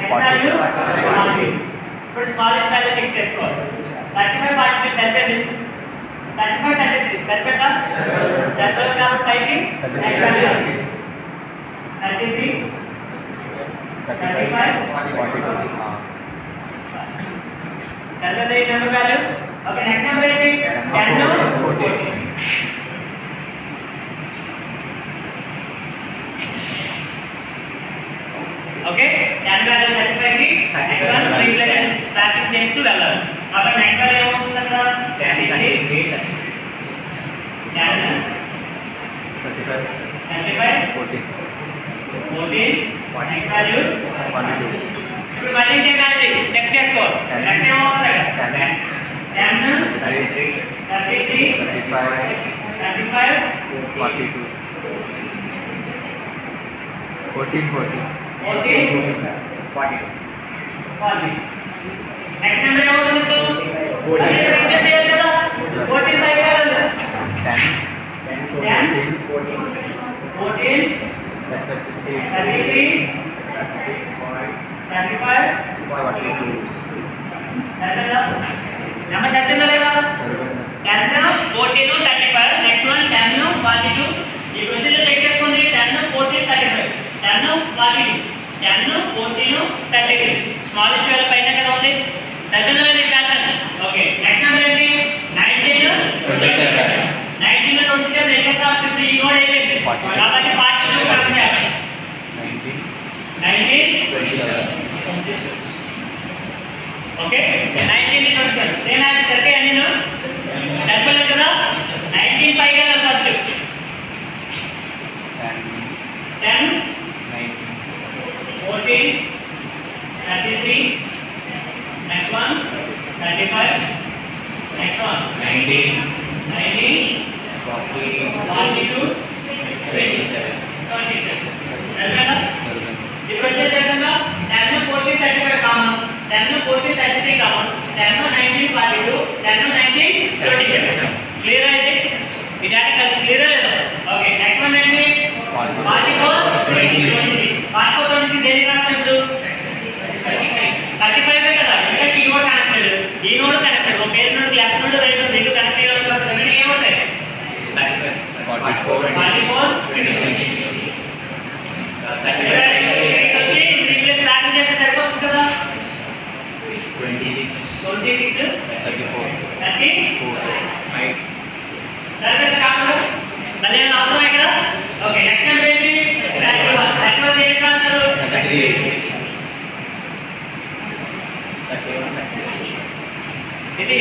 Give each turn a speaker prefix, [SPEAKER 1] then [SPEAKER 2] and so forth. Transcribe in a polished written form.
[SPEAKER 1] Next value 40. ఇప్పుడు smallest value check చేసుకోవాలి. 35 43 సరిపోయింది. 35 33 సరిపోయిందా? సరిపోయింది కాబట్టి పైకి నెక్స్ట్ వాల్యూ 33 35 42 సరిపోయింది ఈ number value. Okay next number ఏంటి? 10 14. ఓకే 10 వాల్యూ 35 కి నెక్స్ట్ వన్ రీప్లేస్ స్టార్టింగ్ చేస్తూ వెళ్ళాలి. అప్పుడు నెక్స్ట్ వాల్యూ ఏమవుతుంది అక్కడ? 10 35 14 నెక్స్ట్ వాల్యూ 42. ఇప్పుడు మళ్ళీ సేమ్ వాల్యూ చెక్ చేసుకోవాలి. నెక్స్ట్ ఏమవుతుంది? 10 33 35 42 నెక్స్ట్ నెంబర్ ఏమవుతుంది? 14 రీప్లేస్ చేయాలి కదా. 14 పైకి వెళ్ళాలి. 10 14 33 35 42 నెంబర్ చెప్తుందా లేదా? 10 14 35 నెక్స్ట్ వన్ 10 42. ఈ ప్రొసీజర్ చెక్ చేసుకోండి. 10 14 35 10 42 10 14 33 స్మాలెస్ట్ వాల్యూ పైన కదా ఉంది. చెప్తుందా లేదా ఈ ప్యాటర్న్? ఓకే నెక్స్ట్ నెంబర్ ఏంటి? 19 27 నెక్స్ట్ ఆస్పెక్ట్ ఈ నోడ్ అయిపోయింది కాబట్టి 42 కరెక్ట్ చేస్తాం. 19 27 ఓకే 19 27 సేమ్ యాజ్ సరిపోయా నేను సరిపోలేదు కదా. 19 పైగా first 10 14 33 next one 35 next one 19 42 27 ఇప్పుడు వచ్చేసరిగా 10 14 35 కామన్ 10 14 33 కామన్ 10 19 42 10 19 27 క్లియర్ అయితే ఈ డేటా క్లియర్ లేదా? ఓకే నెక్స్ట్ వన్ ఏంటి? 44 26 దేనికి రాస్తాం ఇప్పుడు? 35 కదా. ఎందుకంటే ఈ నోడ్ కనెక్టెడ్ ఈ నోడ్ కనెక్టెడ్ ఒక పేరు node left node right node రెండు కనెక్ట్ అయ్యే కాబట్టి రెండు ఏమవుతాయి? 44 రీప్లేస్ స్టార్టింగ్ చేస్తే సరిపోతుంది కదా. 26 34 సరిపోతుంది కాకుండా మళ్ళీ ఏమైనా అవసరం ఇక్కడ? ఓకే నెక్స్ట్ నెంబర్ ఏంటి? 31 దేనికి రాస్తారు? ఇది